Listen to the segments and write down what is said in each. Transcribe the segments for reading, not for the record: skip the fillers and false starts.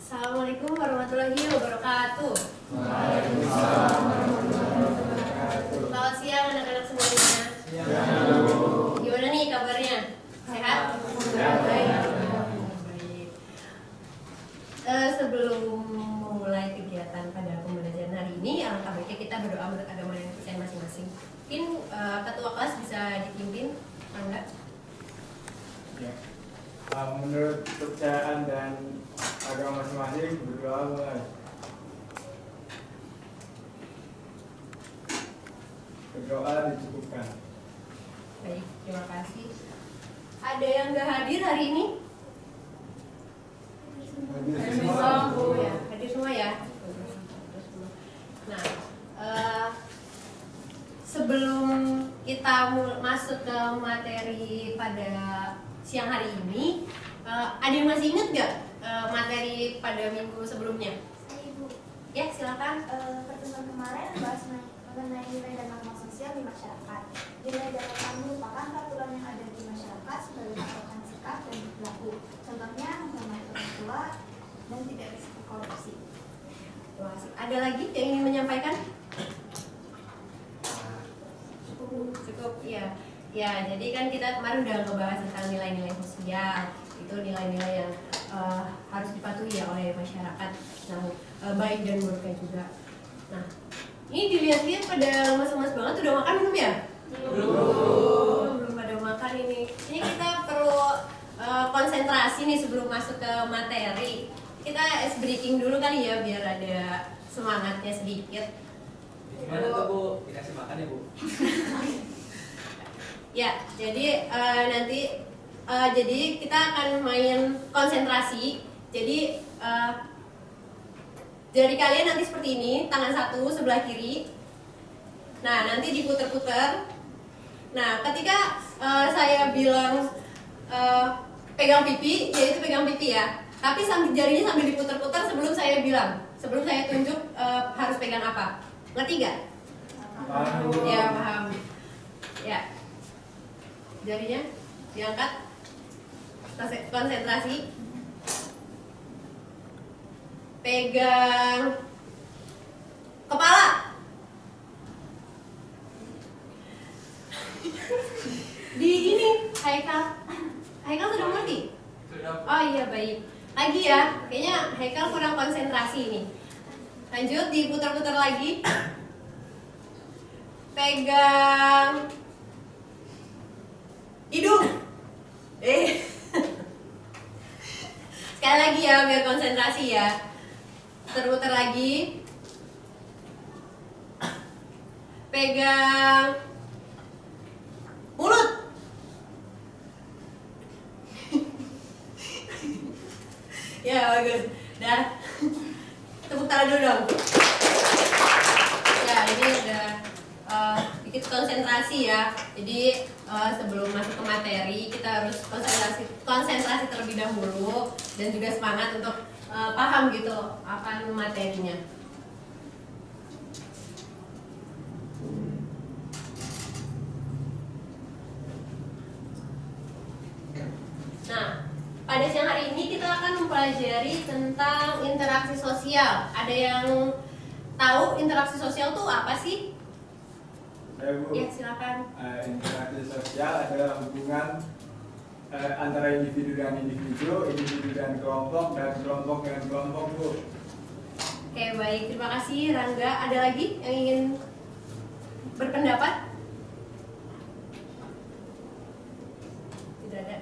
Assalamualaikum warahmatullahi wabarakatuh. Waalaikumsalam warahmatullahi wabarakatuh. Selamat siang anak-anak semuanya. Gimana nih kabarnya? Sehat? Baik. Sebelum memulai kegiatan pada pembelajaran hari ini, alangkah baiknya kita berdoa menurut agama dan kepercayaan masing-masing. Mungkin ketua kelas bisa dipimpin, enggak? Ya. Menurut kepercayaan dan agama masing-masing, berdoa mulai. Berdoa dicukupkan. Baik, terima kasih. Ada yang nggak hadir hari ini? Hadir semua. Oh ya, hadir semua ya. Nah, sebelum kita masuk ke materi pada siang hari ini, ada yang masih ingat nggak materi pada minggu sebelumnya? Saya Ibu. Ya, silakan. Pertemuan kemarin bahas mengenai nilai dan norma sosial di masyarakat. Nilai dan norma merupakan peraturan yang ada di masyarakat sebagai patokan sikap dan perilaku. Contohnya menghormati orang tua dan tidak risiko korupsi. Terima kasih. Ada lagi yang ingin menyampaikan? Cukup, ya. Ya, jadi kan kita kemarin udah ngebahas tentang nilai-nilai sosial. Itu nilai-nilai yang harus dipatuhi ya oleh masyarakat. Nah, baik dan buruknya juga. Nah, ini dilihat-lihat pada lemas-lemas banget. Udah makan belum ya? Belum pada makan ini. Ini kita perlu konsentrasi nih sebelum masuk ke materi. Kita ice breaking dulu kali ya biar ada semangatnya sedikit. Gimana tuh Bu? Dikasih makan ya Bu? Ya, jadi nanti jadi kita akan main konsentrasi. Jadi jari kalian nanti seperti ini, tangan satu sebelah kiri. Nah, nanti diputer-puter. Nah, ketika saya bilang pegang pipi, yaitu pegang pipi ya. Tapi jarinya sambil diputer-puter sebelum saya bilang, sebelum saya tunjuk harus pegang apa. Ngerti gak? Paham. Ya, paham. Ya. Jarinya diangkat. Konsentrasi. Pegang kepala. Di ini Haikal sudah mengerti? Sudah. Oh iya, baik. Lagi ya, kayaknya Haikal kurang konsentrasi ini. Lanjut, diputar-putar lagi. Pegang hidung. Sekali lagi ya, biar konsentrasi ya. Putar-putar lagi. Pegang mulut. Ya, bagus. Dah. Tepuk tangan dulu dong. Ya, ini udah sedikit konsentrasi ya. Jadi sebelum masuk ke materi kita harus konsentrasi terlebih dahulu dan juga semangat untuk paham gitu akan materinya. Nah, pada siang hari ini kita akan mempelajari tentang interaksi sosial. Ada yang tahu interaksi sosial itu apa sih? Saya Bu. Ya, silakan. Interaksi sosial adalah hubungan antara individu dan individu, individu dan kelompok, dan kelompok dengan kelompok Bu. Oke, baik. Terima kasih Rangga. Ada lagi yang ingin berpendapat? Tidak ada.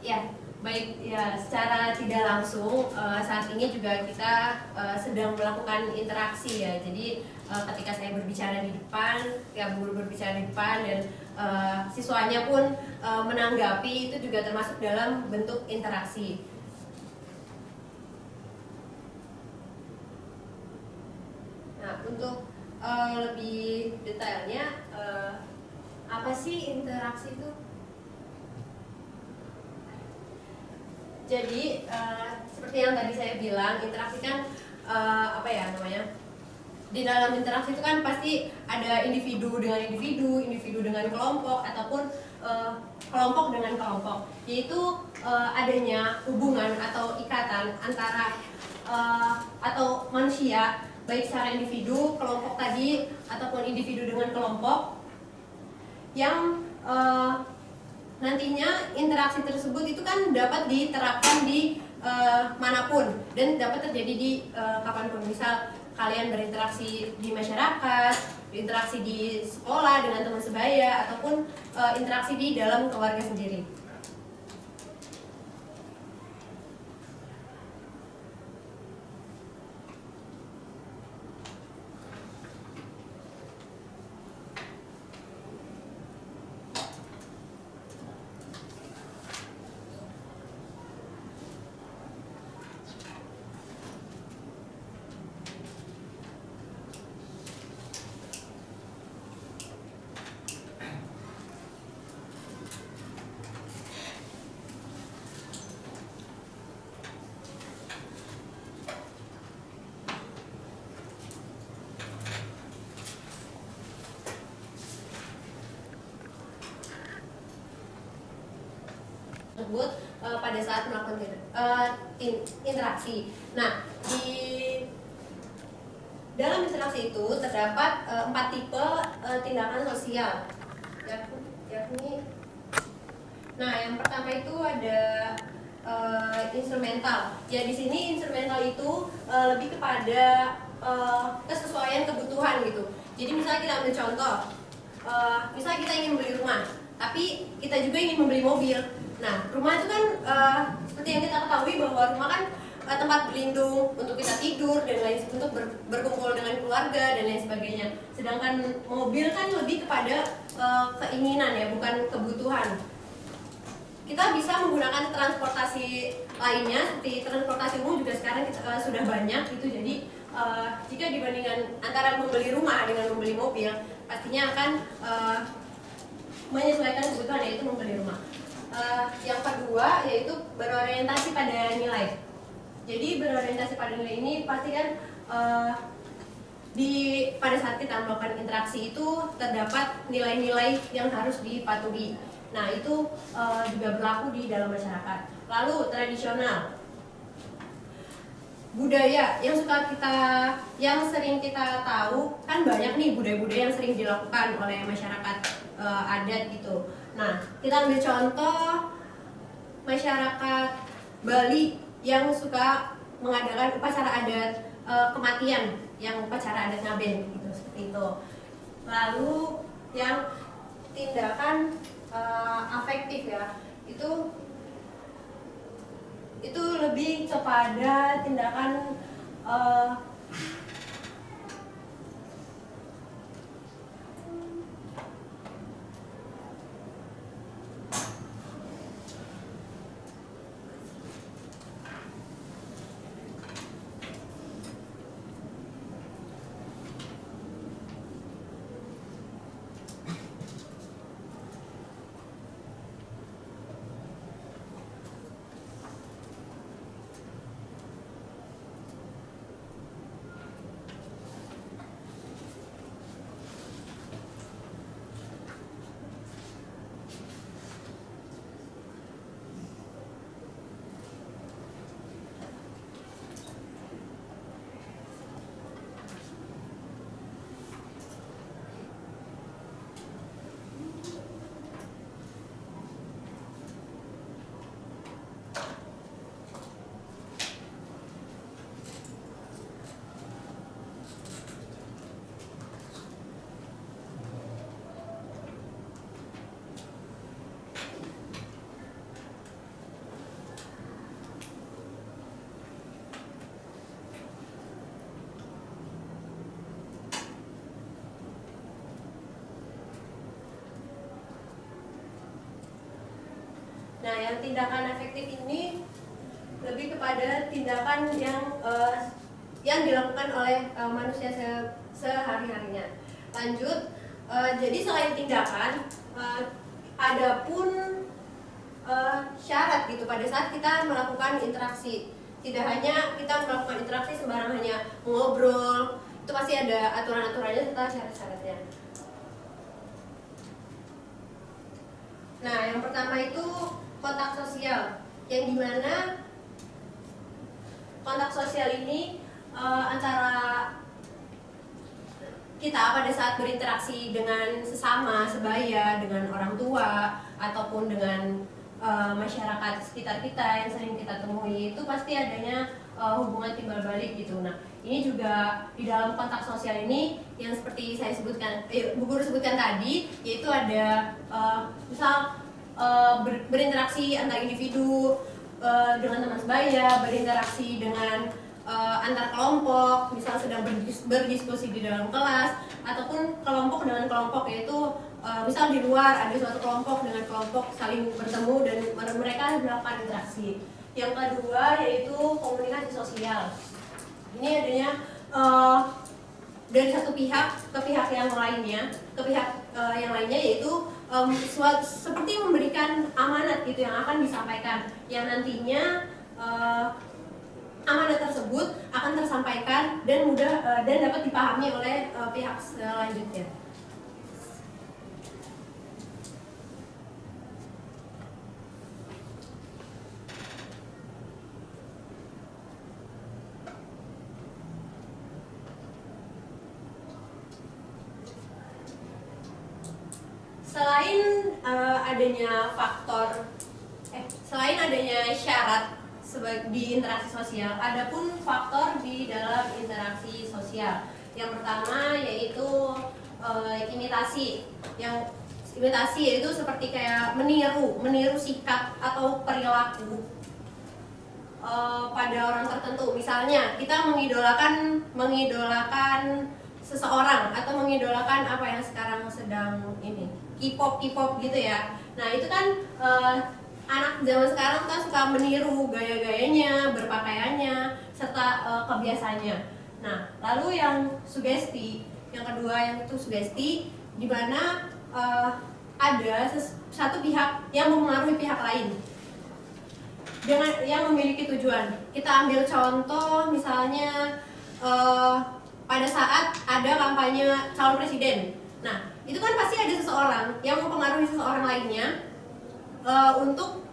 Ya, baik. Ya, secara tidak langsung saat ini juga kita sedang melakukan interaksi ya. Jadi ketika saya berbicara di depan, ya guru berbicara di depan dan siswanya pun menanggapi, itu juga termasuk dalam bentuk interaksi. Nah, untuk lebih detailnya apa sih interaksi itu? Jadi seperti yang tadi saya bilang, interaksi kan apa ya namanya? Di dalam interaksi itu kan pasti ada individu dengan individu, individu dengan kelompok, ataupun kelompok dengan kelompok, yaitu adanya hubungan atau ikatan antara atau manusia, baik secara individu, kelompok tadi, ataupun individu dengan kelompok, yang nantinya interaksi tersebut itu kan dapat diterapkan di manapun dan dapat terjadi di kapanpun. Misal kalian berinteraksi di masyarakat, berinteraksi di sekolah dengan teman sebaya, ataupun interaksi di dalam keluarga sendiri. Tersebut pada saat melakukan interaksi. Nah, di dalam interaksi itu terdapat 4 tipe tindakan sosial, yakni, nah yang pertama itu ada instrumental. Ya di sini instrumental itu lebih kepada kesesuaian kebutuhan gitu. Jadi misalnya kita ambil contoh, misalnya kita ingin membeli rumah, tapi kita juga ingin membeli mobil. Nah, rumah itu kan seperti yang kita ketahui bahwa rumah kan tempat berlindung untuk kita tidur dan lain untuk berkumpul dengan keluarga dan lain sebagainya. Sedangkan mobil kan lebih kepada keinginan ya, bukan kebutuhan. Kita bisa menggunakan transportasi lainnya seperti transportasi umum juga sekarang sudah banyak gitu. Jadi jika dibandingkan antara membeli rumah dengan membeli mobil, pastinya akan menyesuaikan kebutuhan, yaitu membeli rumah. Yang kedua yaitu berorientasi pada nilai. Jadi berorientasi pada nilai ini pasti kan pada saat kita melakukan interaksi itu terdapat nilai-nilai yang harus dipatuhi. Nah itu juga berlaku di dalam masyarakat. Lalu tradisional, budaya yang sering kita tahu kan banyak nih budaya-budaya yang sering dilakukan oleh masyarakat adat gitu. Nah, kita ambil contoh masyarakat Bali yang suka mengadakan upacara adat kematian, yang upacara adat ngaben gitu, seperti itu. Lalu yang tindakan afektif ya, itu lebih kepada tindakan Nah, yang tindakan efektif ini lebih kepada tindakan yang dilakukan oleh manusia sehari-harinya. Lanjut, jadi selain tindakan, ada pun syarat gitu pada saat kita melakukan interaksi. Tidak hanya kita melakukan interaksi sembarang hanya ngobrol, itu pasti ada aturan-aturannya serta syarat-syaratnya. Nah, yang pertama itu kontak sosial, yang dimana kontak sosial ini antara kita pada saat berinteraksi dengan sesama, sebaya, dengan orang tua, ataupun dengan masyarakat sekitar kita yang sering kita temui, itu pasti adanya hubungan timbal balik gitu. Nah, ini juga di dalam kontak sosial ini yang seperti saya sebutkan, Bu Guru sebutkan tadi, yaitu ada misal berinteraksi antar individu dengan teman sebaya, berinteraksi dengan antar kelompok, misal sedang berdiskusi di dalam kelas, ataupun kelompok dengan kelompok, yaitu misal di luar ada suatu kelompok dengan kelompok saling bertemu dan mereka melakukan interaksi. Yang kedua yaitu komunikasi sosial. Ini adanya dari satu pihak ke pihak yang lainnya, yaitu seperti memberikan amanat gitu yang akan disampaikan, yang nantinya amanat tersebut akan tersampaikan dan dan dapat dipahami oleh pihak selanjutnya. Selain adanya syarat di interaksi sosial, adapun faktor di dalam interaksi sosial. Yang pertama yaitu imitasi. Yang imitasi yaitu seperti kayak meniru sikap atau perilaku pada orang tertentu. Misalnya kita mengidolakan seseorang atau mengidolakan apa yang sekarang sedang ini K-pop gitu ya. Nah itu kan anak zaman sekarang kan suka meniru gaya-gayanya, berpakaiannya, serta kebiasaannya. Nah lalu yang sugesti, yang kedua yang itu sugesti, di mana ada satu pihak yang mempengaruhi pihak lain dengan yang memiliki tujuan. Kita ambil contoh misalnya pada saat ada kampanye calon presiden. Nah, itu kan pasti ada seseorang yang mempengaruhi seseorang lainnya untuk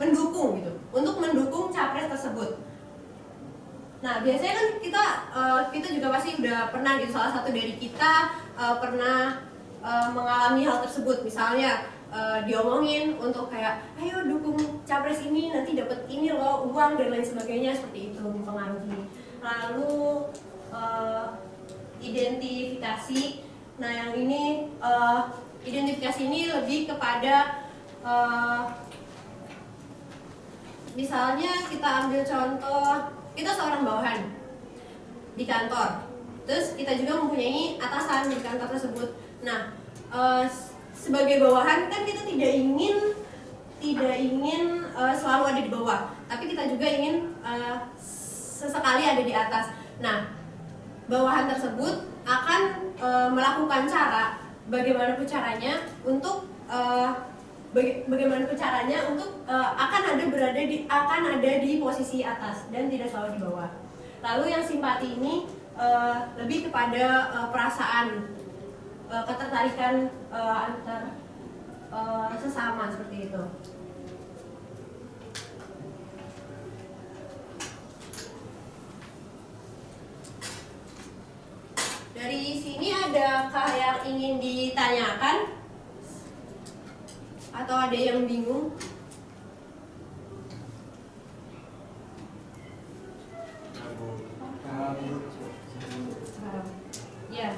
mendukung gitu, untuk mendukung capres tersebut. Nah, biasanya kan kita juga pasti udah pernah gitu, salah satu dari kita pernah mengalami hal tersebut. Misalnya diomongin untuk kayak ayo dukung capres ini, nanti dapat ini loh, uang dan lain sebagainya, seperti itu, mempengaruhi. Lalu identifikasi. Nah yang ini identifikasi ini lebih kepada misalnya kita ambil contoh, kita seorang bawahan di kantor, terus kita juga mempunyai atasan di kantor tersebut. Nah sebagai bawahan kan kita tidak ingin selalu ada di bawah, tapi kita juga ingin sesekali ada di atas. Nah, bawahan tersebut akan melakukan bagaimana caranya untuk akan ada di posisi atas dan tidak selalu di bawah. Lalu yang simpati ini lebih kepada perasaan ketertarikan antar sesama, seperti itu. Dari sini adakah yang ingin ditanyakan? Atau ada yang bingung? Ya.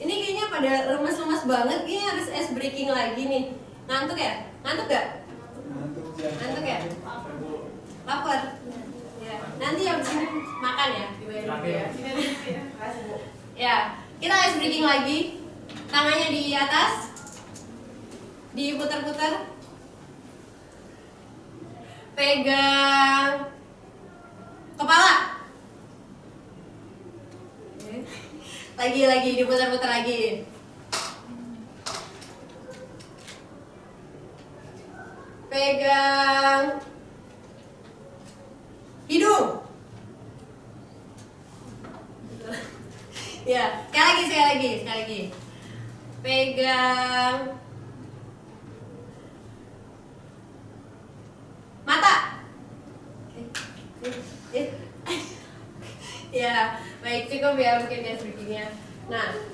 Ini kayaknya pada lemes-lemes banget, ini harus ice breaking lagi nih. Ngantuk ya? Ngantuk gak? Ngantuk ya? Lapar? Ya. Nanti habis ini makan ya? Ya, kita ice breaking lagi. Tangannya di atas, diputar-putar, pegang kepala, lagi diputar-putar lagi, pegang hidung. Ya, sekali lagi. Pegang mata. Ya, baik, cukup ya mungkin ya speakingnya. Nah,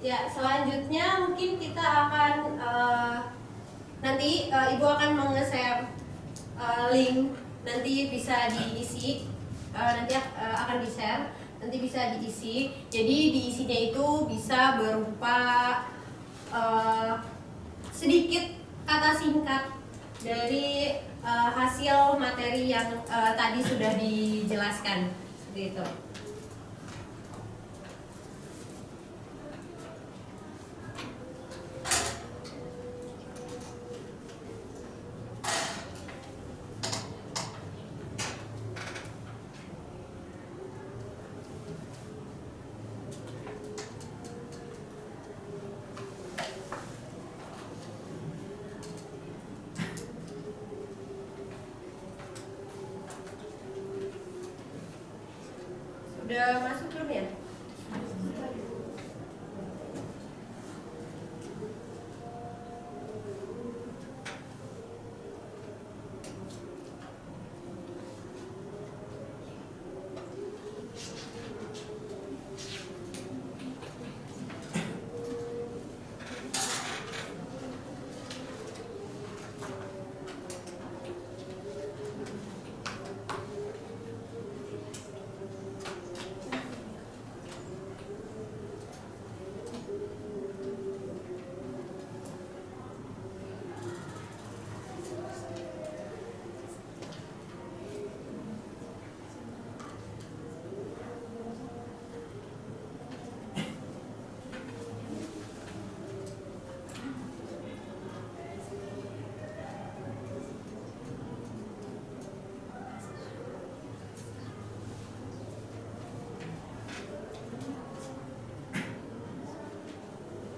ya, selanjutnya mungkin kita akan nanti Ibu akan menge-share link, nanti bisa diisi, nanti akan di-share, nanti bisa diisi. Jadi diisinya itu bisa berupa sedikit kata singkat dari hasil materi yang tadi sudah dijelaskan, seperti itu. Udah masuk belum ya?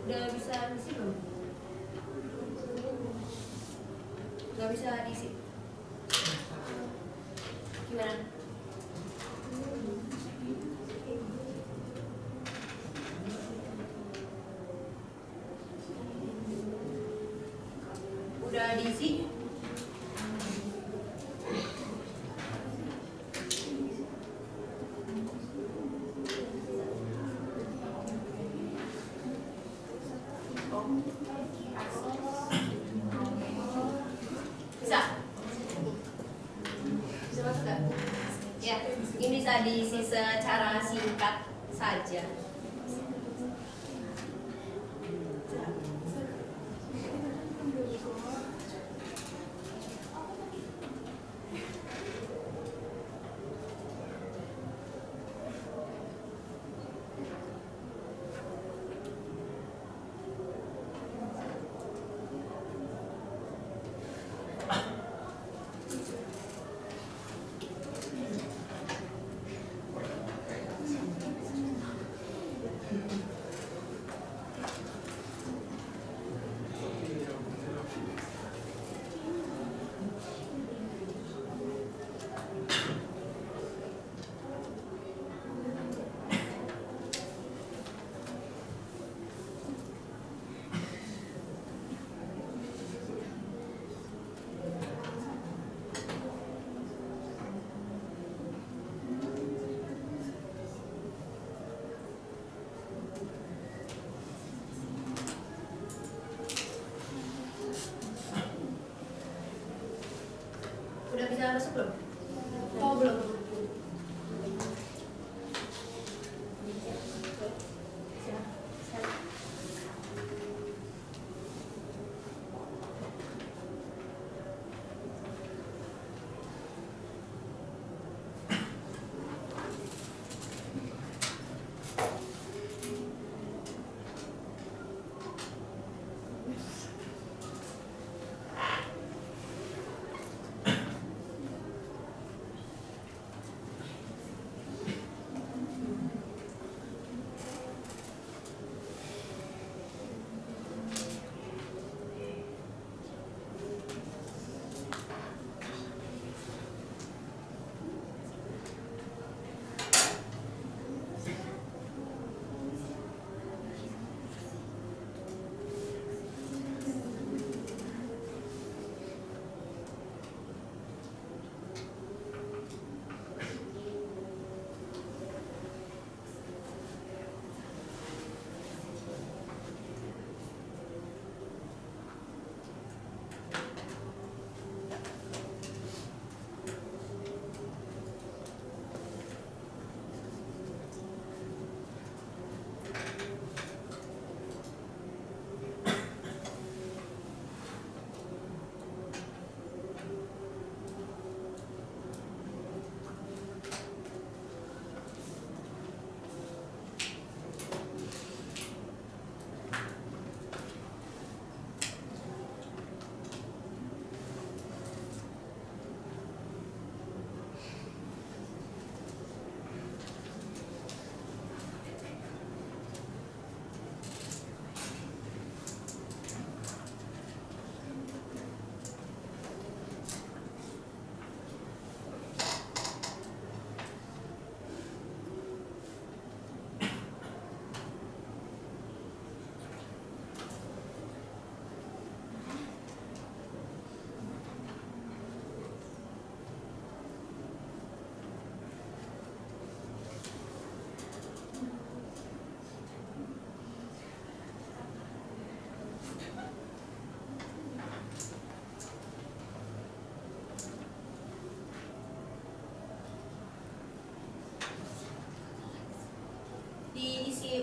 Udah bisa diisi belum? Gak bisa diisi. Gimana? Udah diisi? Bisa? Bisa masuk gak? Ya, ini bisa diisi secara singkat saja.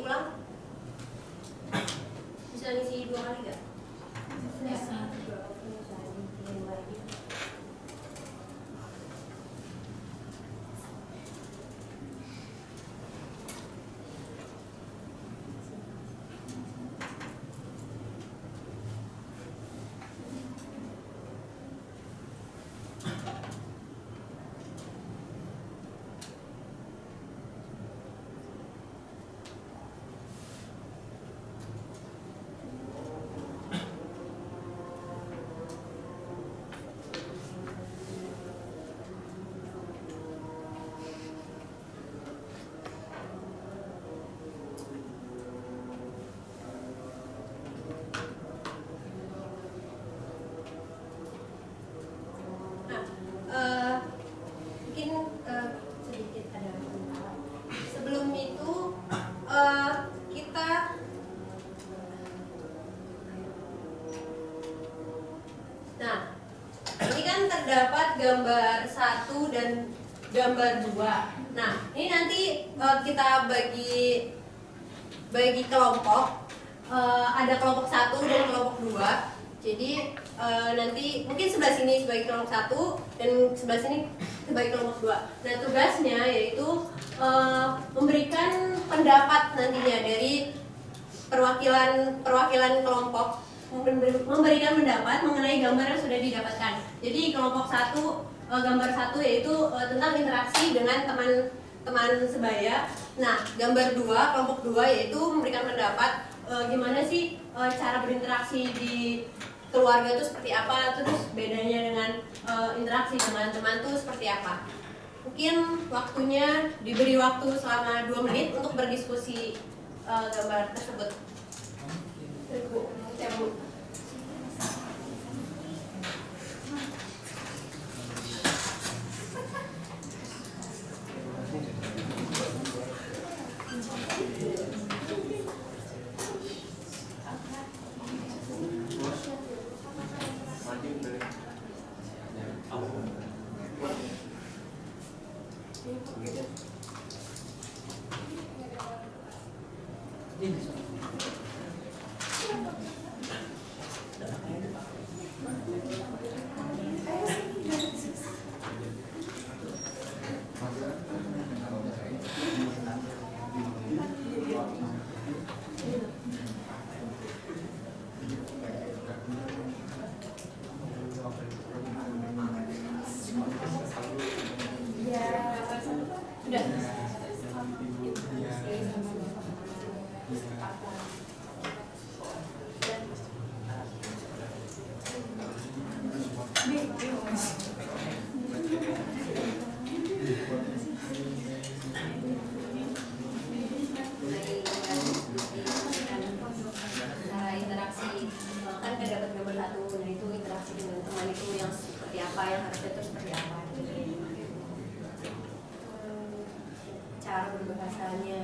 diulang? Bisa ngisi 2 kali nggak? Bisa. Sedikit ada pendapat. Sebelum itu kita ini kan terdapat gambar 1 dan gambar 2. Nah, ini nanti kita bagi kelompok. Ada kelompok 1 dan kelompok 2. Jadi nanti mungkin sebelah sini sebagai kelompok 1 dan sebelah sini sebagai kelompok 2. Nah, tugasnya yaitu memberikan pendapat nantinya dari perwakilan kelompok, memberikan pendapat mengenai gambar yang sudah didapatkan. Jadi kelompok 1, gambar 1 yaitu tentang interaksi dengan teman sebaya. Nah, gambar 2, kelompok 2 yaitu memberikan pendapat gimana sih cara berinteraksi di keluarga itu seperti apa, terus bedanya dengan interaksi dengan teman itu seperti apa. Mungkin waktunya diberi waktu selama 2 menit untuk berdiskusi gambar tersebut. Yang harusnya itu seperti apa, cara berbahasanya.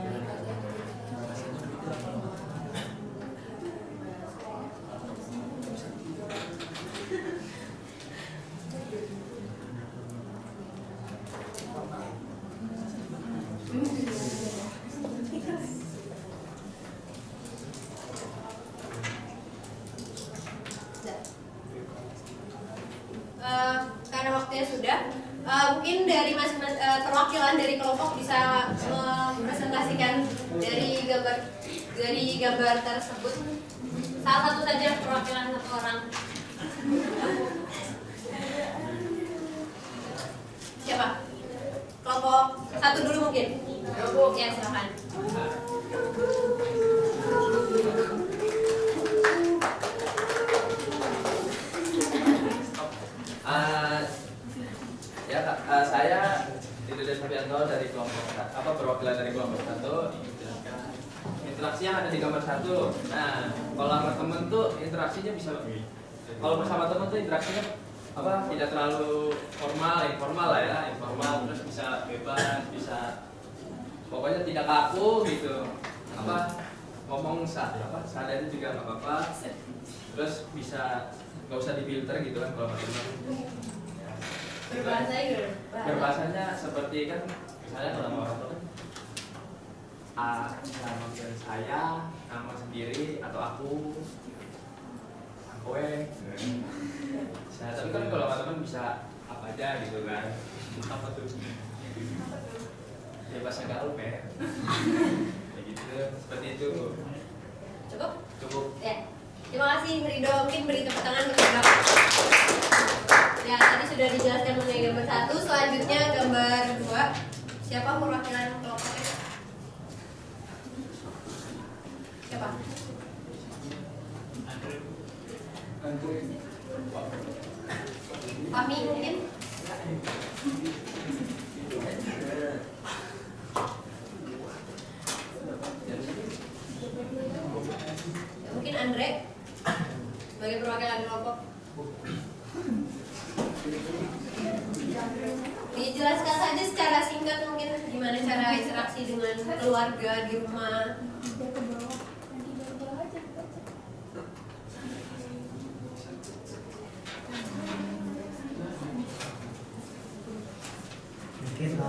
Karena waktunya sudah, mungkin dari masing-masing perwakilan dari kelompok bisa mempresentasikan dari gambar tersebut. Salah satu saja perwakilan satu orang. Siapa? Kelompok 1 dulu mungkin. Ya, silakan. Saya Dede Sabianto dari kelompok perwakilan dari kelompok 1. Interaksi yang ada di gambar 1. Nah, kalau sama temen tuh interaksinya bisa, kalau bersama temen tuh interaksinya tidak terlalu informal lah ya, informal, terus bisa bebas, bisa pokoknya tidak kaku gitu. Ngomong seadanya juga nggak apa-apa. Terus bisa nggak usah difilter gitu kan kalau teman. Berbahasanya Berbahasanya seperti kan misalnya kalau orang tua kan bisa manggil saya, nama sendiri atau aku bisa. Tapi kan kalau teman-teman bisa apa aja gitu kan. Apa tuh? Ya bahasa gaul ya. Kayak gitu, seperti itu. Cukup. Ya. Terima kasih Ridho, mungkin beri tepuk tangan untuk Bapak. Ya, tadi sudah dijelaskan mengenai gambar 1, selanjutnya gambar 2. Siapa perwakilan kelompoknya? Siapa? Fahmi mungkin? Mungkin Andre sebagai perwakilan kelompok. Dijelaskan saja secara singkat mungkin gimana cara interaksi dengan keluarga di rumah. Mungkin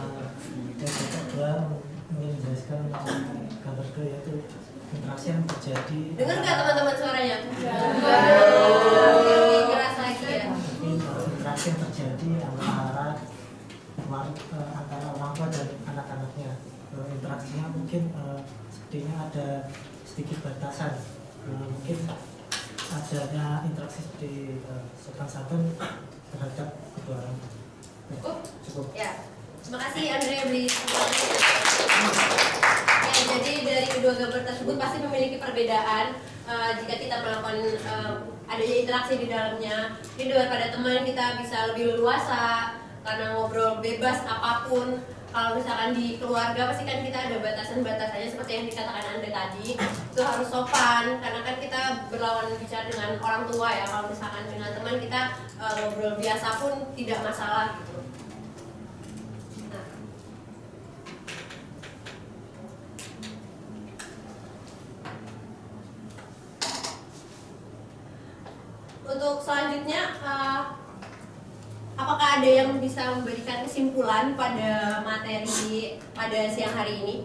kedua ingin menjelaskan gambar 2 yaitu interaksi yang terjadi. Dengar nggak teman-teman suaranya? Keras lagi ya. Mungkin interaksi yang terjadi antara orang tua dan anak-anaknya. Interaksinya mungkin sepertinya ada sedikit batasan. Mungkin adanya interaksi seperti sopan santun terhadap kedua orang. Cukup. Ya. Terima kasih Andre beri ya, jadi dari kedua gambar tersebut pasti memiliki perbedaan jika kita melakukan adanya interaksi di dalamnya. Jadi daripada teman kita bisa lebih leluasa karena ngobrol bebas apapun. Kalau misalkan di keluarga pasti kan kita ada batasan-batasannya seperti yang dikatakan Andre tadi. Itu harus sopan karena kan kita berlawan bicara dengan orang tua ya. Kalau misalkan dengan teman kita ngobrol biasa pun tidak masalah gitu. Untuk selanjutnya, apakah ada yang bisa memberikan kesimpulan pada materi pada siang hari ini?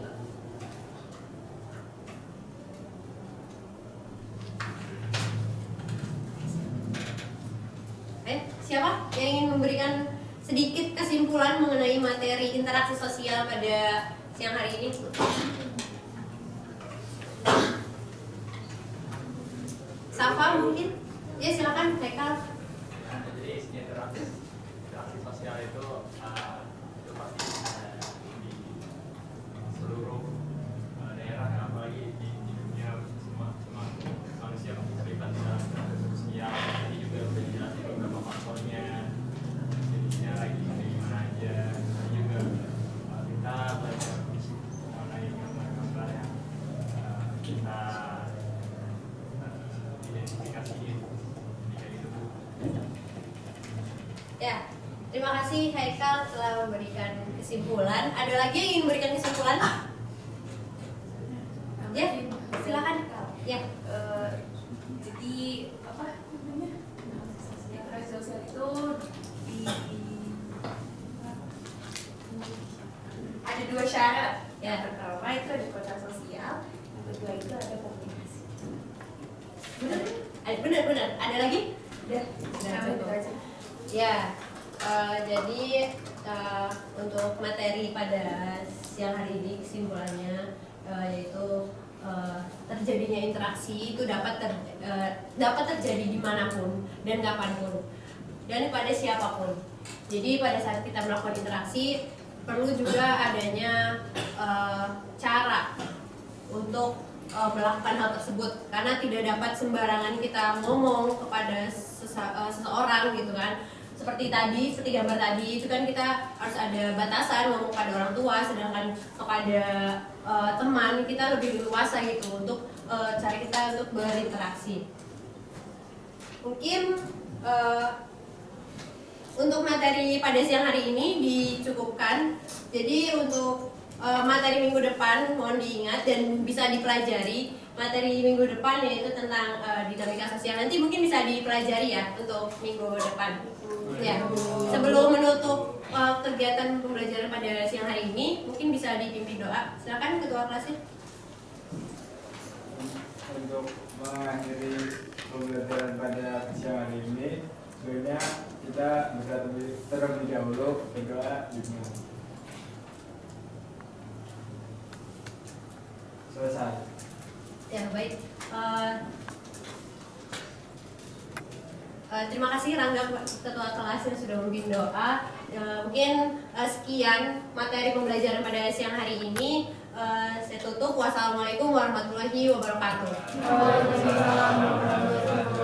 Siapa yang ingin memberikan sedikit kesimpulan mengenai materi interaksi sosial pada siang hari ini? Safa mungkin? Ya silakan, Haikal. Jadi interaksi sosial itu pasti di seluruh daerah, apalagi di dunia semua manusia terlibat dalam interaksi sosial. Tadi juga sudah dijelasin beberapa faktornya, jenisnya lagi dari mana aja. Dan juga kita belajar mengenai gambar-gambar yang kita identifikasiin. Ya, terima kasih Haikal telah memberikan kesimpulan. Ada lagi yang ingin memberikan kesimpulan? Ya, silakan. Ya. Jadi apa namanya? Interaksi sosial itu ada 2 syarat. Ya. Yang pertama itu ada kota sosial, yang kedua itu ada komunikasi. Benar. Ada lagi? Udah, itu aja. Ya, jadi untuk materi pada siang hari ini kesimpulannya yaitu terjadinya interaksi itu dapat terjadi dimanapun dan kapanpun dan pada siapapun. Jadi pada saat kita melakukan interaksi perlu juga adanya cara untuk melakukan hal tersebut karena tidak dapat sembarangan kita ngomong kepada seseorang gitu kan. Seperti gambar tadi itu kan kita harus ada batasan ngomong pada orang tua, sedangkan kepada teman kita lebih luasa gitu untuk cara kita untuk berinteraksi. Mungkin untuk materi pada siang hari ini dicukupkan. Jadi untuk materi minggu depan mohon diingat dan bisa dipelajari materi minggu depan, yaitu tentang dinamika sosial. Nanti mungkin bisa dipelajari ya untuk minggu depan. Ya, sebelum menutup kegiatan pembelajaran pada siang hari ini, mungkin bisa dipimpin doa. Silakan ketua kelasnya. Untuk mengakhiri pembelajaran pada siang hari ini, sebenarnya kita bisa terlebih dahulu berdoa dimulai. Selesai. Ya baik. Terima kasih Rangga ketua kelas yang sudah memimpin doa. Mungkin sekian materi pembelajaran pada siang hari ini. Saya tutup. Wassalamualaikum warahmatullahi wabarakatuh. Waalaikumsalam warahmatullahi wabarakatuh.